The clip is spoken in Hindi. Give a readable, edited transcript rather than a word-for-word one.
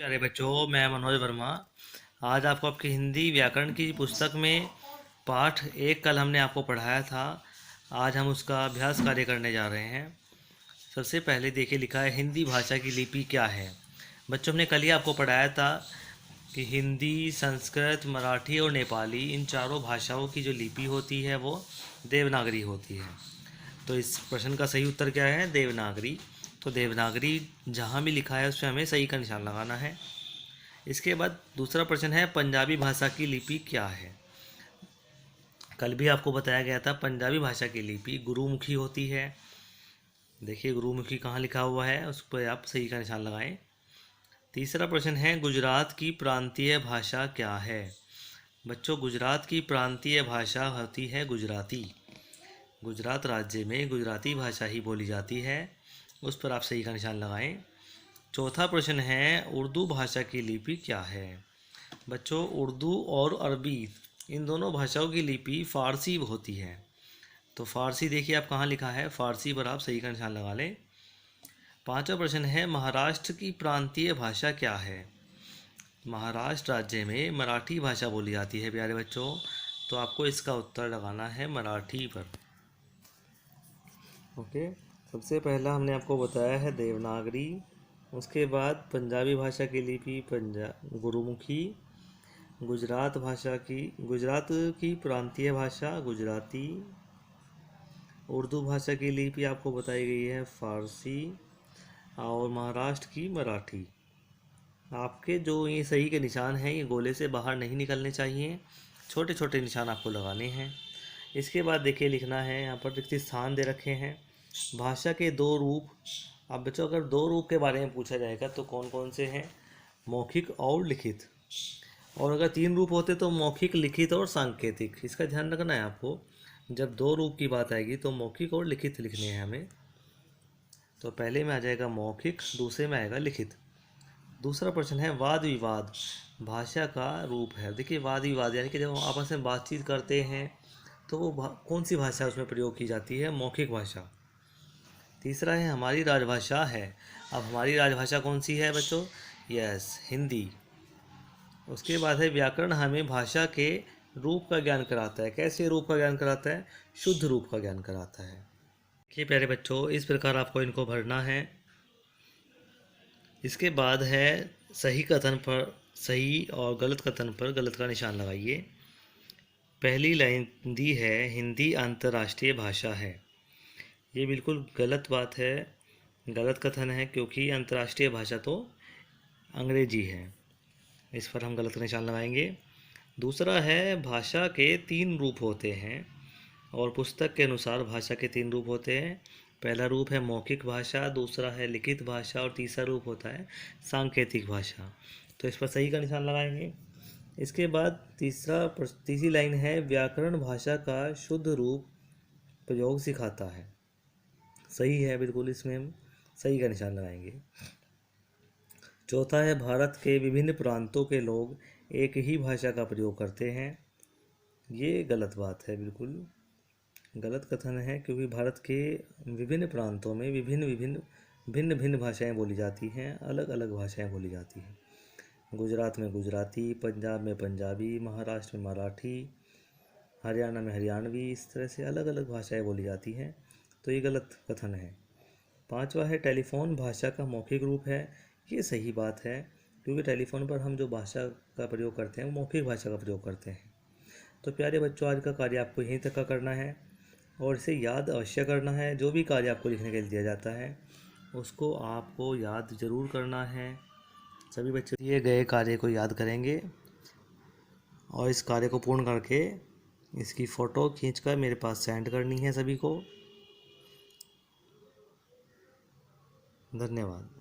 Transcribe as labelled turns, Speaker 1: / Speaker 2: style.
Speaker 1: प्यारे बच्चों, मैं मनोज वर्मा। आज आपको आपकी हिंदी व्याकरण की पुस्तक में पाठ एक कल हमने आपको पढ़ाया था। आज हम उसका अभ्यास कार्य करने जा रहे हैं। सबसे पहले देखिए, लिखा है हिंदी भाषा की लिपि क्या है। बच्चों, हमने कल ही आपको पढ़ाया था कि हिंदी, संस्कृत, मराठी और नेपाली, इन चारों भाषाओं की जो लिपि होती है वो देवनागरी होती है। तो इस प्रश्न का सही उत्तर क्या है? देवनागरी। तो देवनागरी जहाँ भी लिखा है उस पर हमें सही का निशान लगाना है। इसके बाद दूसरा प्रश्न है, पंजाबी भाषा की लिपि क्या है। कल भी आपको बताया गया था पंजाबी भाषा की लिपि गुरुमुखी होती है। देखिए गुरुमुखी कहाँ लिखा हुआ है, उस पर आप सही का निशान लगाएं। तीसरा प्रश्न है, गुजरात की प्रांतीय भाषा क्या है। बच्चों, गुजरात की प्रांतीय भाषा होती है गुजराती। गुजरात राज्य में गुजराती भाषा ही बोली जाती है, उस पर आप सही का निशान लगाएं। चौथा प्रश्न है, उर्दू भाषा की लिपि क्या है। बच्चों, उर्दू और अरबी, इन दोनों भाषाओं की लिपि फ़ारसी होती है। तो फ़ारसी देखिए आप कहाँ लिखा है, फ़ारसी पर आप सही का निशान लगा लें। पांचवा प्रश्न है, महाराष्ट्र की प्रांतीय भाषा क्या है। महाराष्ट्र राज्य में मराठी भाषा बोली जाती है प्यारे बच्चों, तो आपको इसका उत्तर लगाना है मराठी पर। ओके, सबसे पहला हमने आपको बताया है देवनागरी, उसके बाद पंजाबी भाषा की लिपि गुरुमुखी, गुजरात की प्रांतीय भाषा गुजराती, उर्दू भाषा की लिपि आपको बताई गई है फ़ारसी, और महाराष्ट्र की मराठी। आपके जो ये सही के निशान हैं ये गोले से बाहर नहीं निकलने चाहिए, छोटे छोटे निशान आपको लगाने हैं। इसके बाद देखिए लिखना है, यहाँ पर रिक्त स्थान दे रखे हैं। भाषा के दो रूप। अब बच्चों, अगर दो रूप के बारे में पूछा जाएगा तो कौन कौन से हैं? मौखिक और लिखित। और अगर तीन रूप होते तो मौखिक, लिखित और सांकेतिक। इसका ध्यान रखना है आपको, जब दो रूप की बात आएगी तो मौखिक और लिखित लिखने हैं हमें। तो पहले में आ जाएगा मौखिक, दूसरे में आएगा लिखित। दूसरा प्रश्न है, वाद विवाद भाषा का रूप है। देखिए वाद विवाद यानी कि जब हम आपस में बातचीत करते हैं तो वो कौन सी भाषा उसमें प्रयोग की जाती है? मौखिक भाषा। तीसरा है, हमारी राजभाषा है। अब हमारी राजभाषा कौन सी है बच्चों? यस, हिंदी। उसके बाद है, व्याकरण हमें भाषा के रूप का ज्ञान कराता है। कैसे रूप का ज्ञान कराता है? शुद्ध रूप का ज्ञान कराता है। देखिए प्यारे बच्चों, इस प्रकार आपको इनको भरना है। इसके बाद है, सही कथन पर सही और गलत कथन पर गलत का निशान लगाइए। पहली लाइन दी है, हिंदी अंतर्राष्ट्रीय भाषा है। ये बिल्कुल गलत बात है, गलत कथन है, क्योंकि अंतर्राष्ट्रीय भाषा तो अंग्रेजी है। इस पर हम गलत निशान लगाएंगे। दूसरा है, भाषा के तीन रूप होते हैं, और पुस्तक के अनुसार भाषा के तीन रूप होते हैं। पहला रूप है मौखिक भाषा, दूसरा है लिखित भाषा, और तीसरा रूप होता है सांकेतिक भाषा। तो इस पर सही का निशान लगाएंगे। इसके बाद तीसरी लाइन है, व्याकरण भाषा का शुद्ध रूप प्रयोग सिखाता है। सही है बिल्कुल, इसमें हम सही का निशान लगाएंगे। चौथा है, भारत के विभिन्न प्रांतों के लोग एक ही भाषा का प्रयोग करते हैं। ये गलत बात है, बिल्कुल गलत कथन है, क्योंकि भारत के विभिन्न प्रांतों में भिन्न भिन्न भाषाएं बोली जाती हैं, अलग अलग भाषाएं बोली जाती हैं। गुजरात में गुजराती, पंजाब में पंजाबी, महाराष्ट्र में मराठी, हरियाणा में हरियाणवी, इस तरह से अलग अलग भाषाएं बोली जाती हैं। तो ये गलत कथन है। पांचवा है, टेलीफोन भाषा का मौखिक रूप है। ये सही बात है, क्योंकि टेलीफोन पर हम जो भाषा का प्रयोग करते हैं वो मौखिक भाषा का प्रयोग करते हैं। तो प्यारे बच्चों, आज का कार्य आपको यहीं तक का करना है, और इसे याद अवश्य करना है। जो भी कार्य आपको लिखने के लिए दिया जाता है उसको आपको याद ज़रूर करना है। सभी बच्चे दिए गए कार्य को याद करेंगे, और इस कार्य को पूर्ण करके इसकी फ़ोटो खींचकर मेरे पास सेंड करनी है सभी को। धन्यवाद।